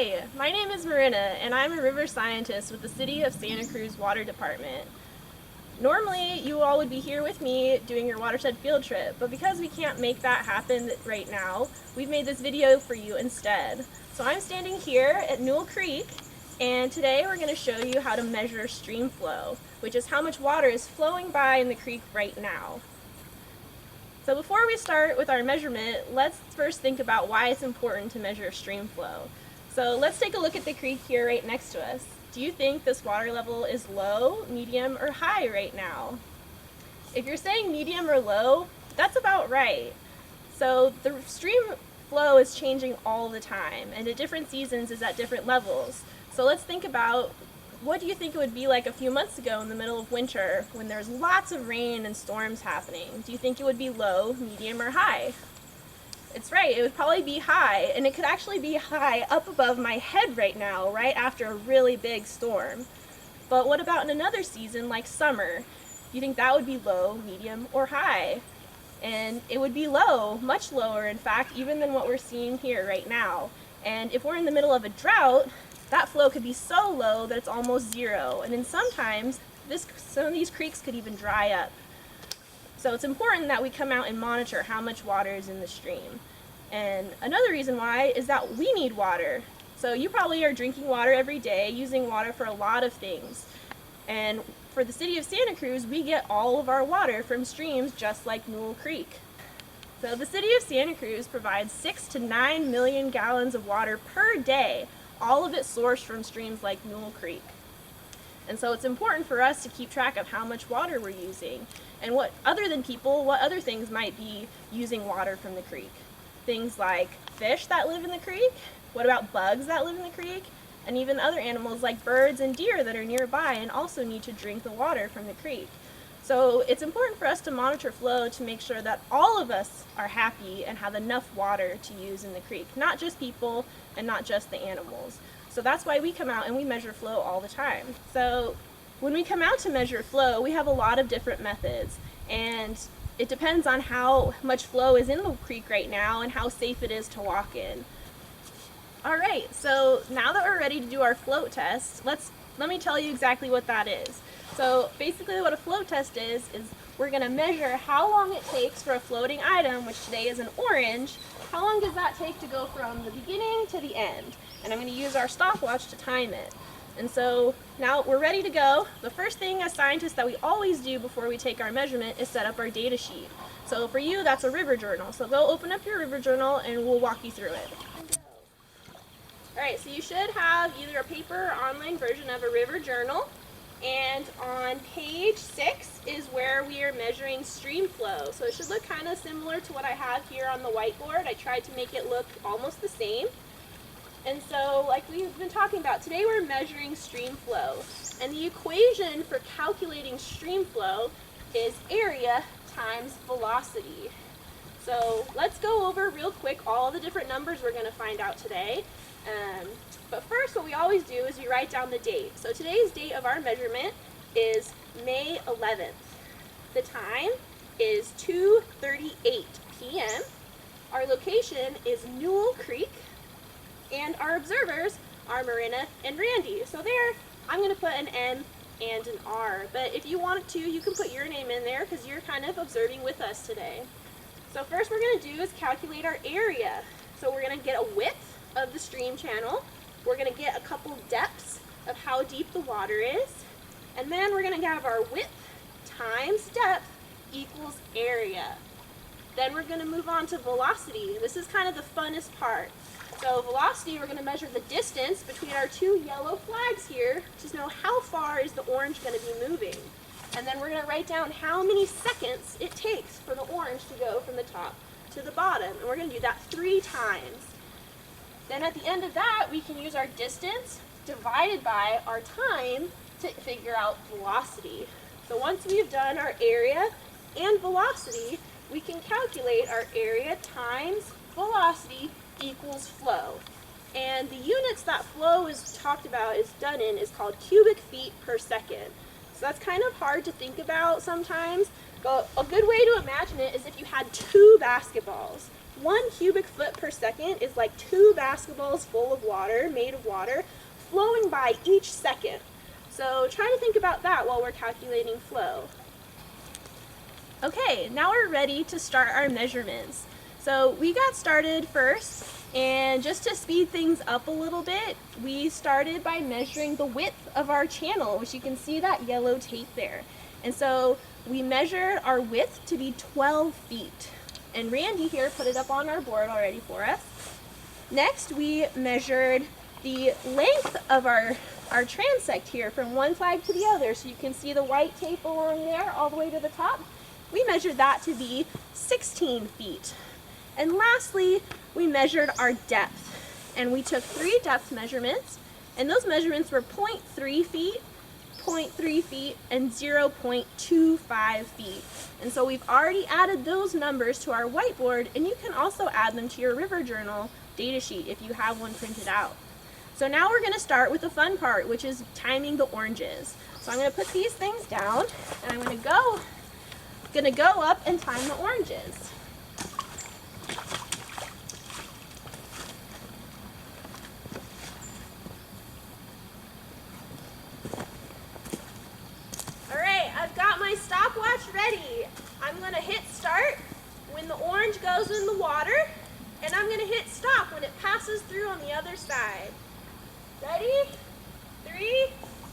Hi, my name is Marina, and I'm a river scientist with the City of Santa Cruz Water Department. Normally, you all would be here with me doing your watershed field trip, but because we can't make that happen right now, we've made this video for you instead. So I'm standing here at Newell Creek, and today we're going to show you how to measure stream flow, which is how much water is flowing by in the creek right now. So before we start with our measurement, let's first think about why it's important to measure stream flow. So let's take a look at the creek here right next to us. Do you think this water level is low, medium, or high right now? If you're saying medium or low, that's about right. So the stream flow is changing all the time, and at different seasons is at different levels. So let's think about, what do you think it would be like a few months ago in the middle of winter when there's lots of rain and storms happening? Do you think it would be low, medium, or high? It's right, it would probably be high, and it could actually be high up above my head right now, right after a really big storm. But what about in another season like summer? Do you think that would be low, medium, or high? And it would be low, much lower in fact, even than what we're seeing here right now. And if we're in the middle of a drought, that flow could be so low that it's almost zero, and then sometimes some of these creeks could even dry up. So it's important that we come out and monitor how much water is in the stream. And another reason why is that we need water. So you probably are drinking water every day, using water for a lot of things. And for the city of Santa Cruz, we get all of our water from streams just like Newell Creek. So the city of Santa Cruz provides 6 to 9 million gallons of water per day, all of it sourced from streams like Newell Creek. And so it's important for us to keep track of how much water we're using, and what other things might be using water from the creek. Things like fish that live in the creek, what about bugs that live in the creek, and even other animals like birds and deer that are nearby and also need to drink the water from the creek. So it's important for us to monitor flow to make sure that all of us are happy and have enough water to use in the creek, not just people and not just the animals. So that's why we come out and we measure flow all the time. So when we come out to measure flow, we have a lot of different methods, and it depends on how much flow is in the creek right now and how safe it is to walk in. Alright, so now that we're ready to do our float test, let me tell you exactly what that is. So basically what a float test is we're going to measure how long it takes for a floating item, which today is an orange. How long does that take to go from the beginning to the end? And I'm going to use our stopwatch to time it. And so now we're ready to go. The first thing as scientists that we always do before we take our measurement is set up our data sheet. So for you, that's a river journal. So go open up your river journal and we'll walk you through it. Alright, so you should have either a paper or online version of a river journal. And on page 6 is where we are measuring stream flow. So it should look kind of similar to what I have here on the whiteboard. I tried to make it look almost the same. And so, like we've been talking about, today we're measuring stream flow. And the equation for calculating stream flow is area times velocity. So let's go over real quick all the different numbers we're going to find out today. But first, what we always do is we write down the date. So today's date of our measurement is May 11th. The time is 2:38 p.m. Our location is Newell Creek, and our observers are Marina and Randy. So there, I'm going to put an M and an R. But if you want to, you can put your name in there because you're kind of observing with us today. So first we're going to do is calculate our area. So we're going to get a width of the stream channel. We're going to get a couple depths of how deep the water is. And then we're going to have our width times depth equals area. Then we're going to move on to velocity. This is kind of the funnest part. So velocity, we're going to measure the distance between our two yellow flags here to know how far is the orange going to be moving. And then we're going to write down how many seconds it takes for the orange to go from the top to the bottom. And we're going to do that 3 times. Then at the end of that, we can use our distance divided by our time to figure out velocity. So once we've done our area and velocity, we can calculate our area times velocity equals flow. And the units that flow is talked about, is done in, is called cubic feet per second. So that's kind of hard to think about sometimes, but a good way to imagine it is if you had 2 basketballs. 1 cubic foot per second is like 2 basketballs full of water, made of water, flowing by each second. So try to think about that while we're calculating flow. Okay, now we're ready to start our measurements. So we got started first, and just to speed things up a little bit, we started by measuring the width of our channel, which you can see that yellow tape there. And so we measured our width to be 12 feet. And Randy here put it up on our board already for us. Next, we measured the length of our transect here from one flag to the other. So you can see the white tape along there all the way to the top. We measured that to be 16 feet. And lastly, we measured our depth. And we took 3 depth measurements, and those measurements were 0.3 feet, 0.3 feet, and 0.25 feet. And so we've already added those numbers to our whiteboard, and you can also add them to your river journal data sheet if you have one printed out. So now we're going to start with the fun part, which is timing the oranges. So I'm going to put these things down, and I'm going to go up and time the oranges. Alright, I've got my stopwatch ready. I'm going to hit start when the orange goes in the water, and I'm going to hit stop when it passes through on the other side. Ready? 3,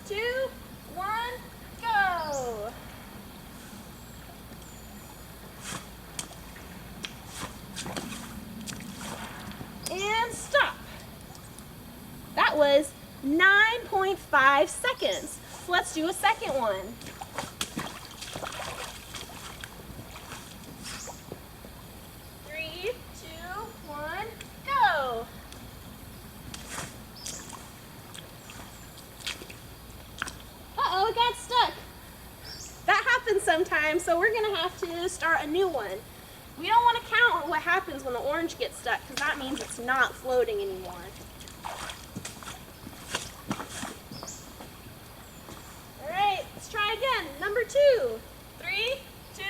2, 1, go! And stop. That was 9.5 seconds. So let's do a second one. 3, 2, 1, go. Uh-oh, it got stuck. That happens sometimes, so we're gonna have to start a new one. We don't want to count what happens when the orange gets stuck, because that means it's not floating anymore. Alright, let's try again. Number 2. 3, 2,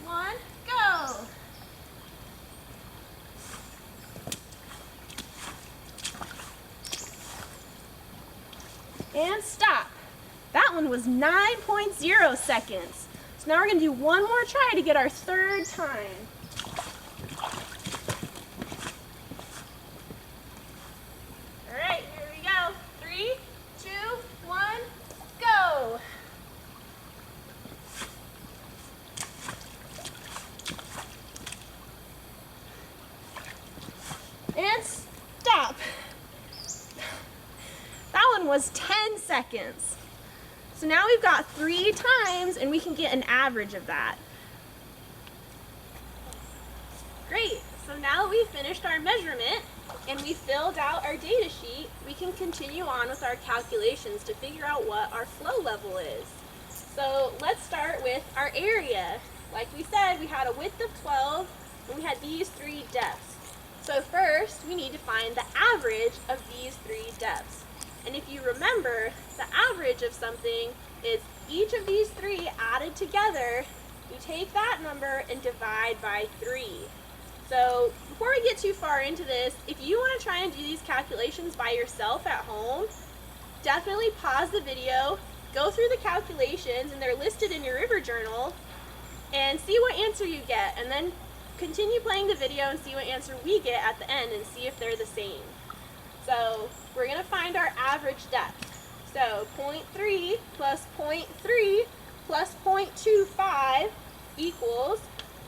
1, go! And stop. That one was 9.0 seconds. So now we're going to do one more try to get our third time. Alright, here we go. 3, 2, 1, go! And stop. That one was 10 seconds. So now we've got 3 times, and we can get an average of that. Great, so now that we've finished our measurement and we filled out our data sheet, we can continue on with our calculations to figure out what our flow level is. So let's start with our area. Like we said, we had a width of 12, and we had these 3 depths. So first, we need to find the average of these 3 depths. And if you remember, the average of something is each of these 3 added together. You take that number and divide by 3. So before we get too far into this, if you want to try and do these calculations by yourself at home, definitely pause the video, go through the calculations, and they're listed in your river journal, and see what answer you get, and then continue playing the video and see what answer we get at the end and see if they're the same. So we're going to find our average depth. So 0.3 plus 0.3 plus 0.25 equals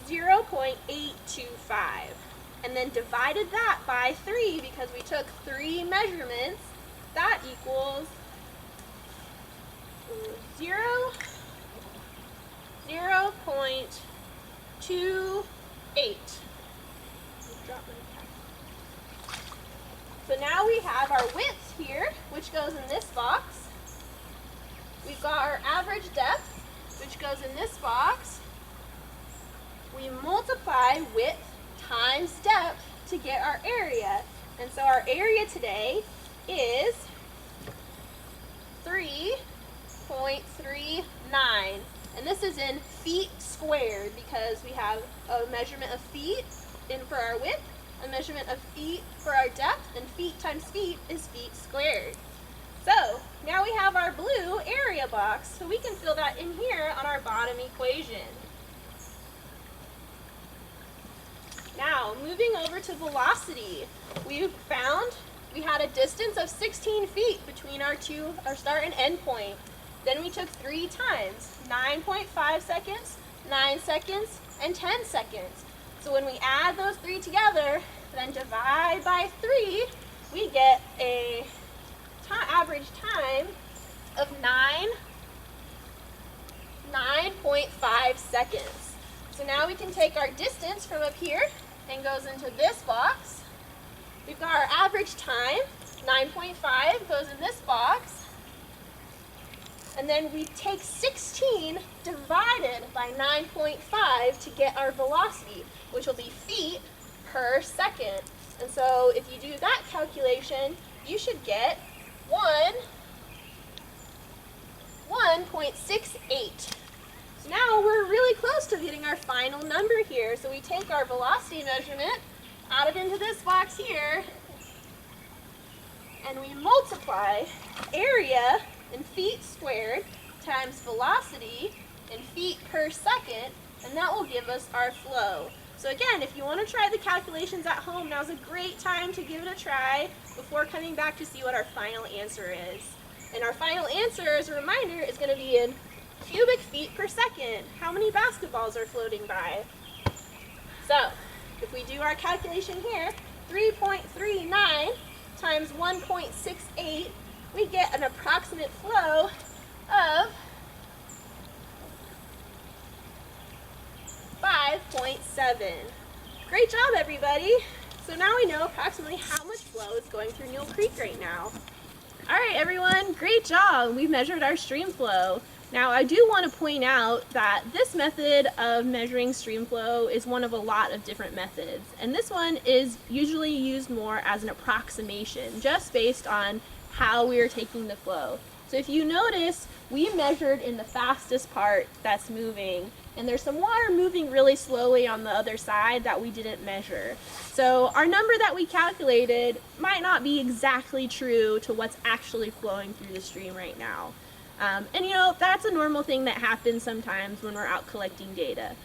0.825. And then divided that by 3 because we took 3 measurements, that equals 0.28. So now we have our width here, which goes in this box. We've got our average depth, which goes in this box. We multiply width times depth to get our area. And so our area today is 3.39. And this is in feet squared because we have a measurement of feet in for our width. a measurement of feet for our depth, and feet times feet is feet squared. So now we have our blue area box, so we can fill that in here on our bottom equation. Now, moving over to velocity, we found we had a distance of 16 feet between our start and end point. Then we took 3 times, 9.5 seconds, 9 seconds, and 10 seconds. So when we add those 3 together, then divide by 3, we get a average time of 9.5 seconds. So now we can take our distance from up here and goes into this box. We've got our average time, 9.5 goes in this box. And then we take 16 divided by 9.5 to get our velocity, which will be feet per second. And so if you do that calculation, you should get 1.68. So now we're really close to getting our final number here. So we take our velocity measurement, add it into this box here, and we multiply area in feet squared times velocity in feet per second, and that will give us our flow. So again, if you want to try the calculations at home, now's a great time to give it a try before coming back to see what our final answer is. And our final answer, as a reminder, is going to be in cubic feet per second. How many basketballs are floating by? So, if we do our calculation here, 3.39 times 1.68, we get an approximate flow of 5.7. Great job, everybody. So now we know approximately how much flow is going through Newell Creek right now. All right, everyone, great job. We've measured our stream flow. Now, I do want to point out that this method of measuring stream flow is one of a lot of different methods. And this one is usually used more as an approximation, just based on how we are taking the flow. So if you notice, we measured in the fastest part that's moving, and there's some water moving really slowly on the other side that we didn't measure. So our number that we calculated might not be exactly true to what's actually flowing through the stream right now. And you know, that's a normal thing that happens sometimes when we're out collecting data.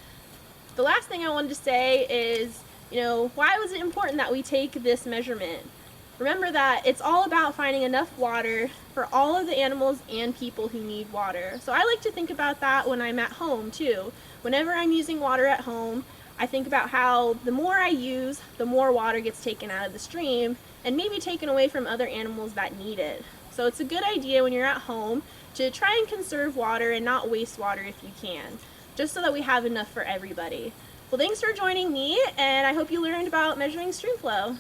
The last thing I wanted to say is, you know, why was it important that we take this measurement? Remember that it's all about finding enough water for all of the animals and people who need water. So I like to think about that when I'm at home too. Whenever I'm using water at home, I think about how the more I use, the more water gets taken out of the stream and maybe taken away from other animals that need it. So it's a good idea when you're at home to try and conserve water and not waste water if you can, just so that we have enough for everybody. Well, thanks for joining me, and I hope you learned about measuring stream flow.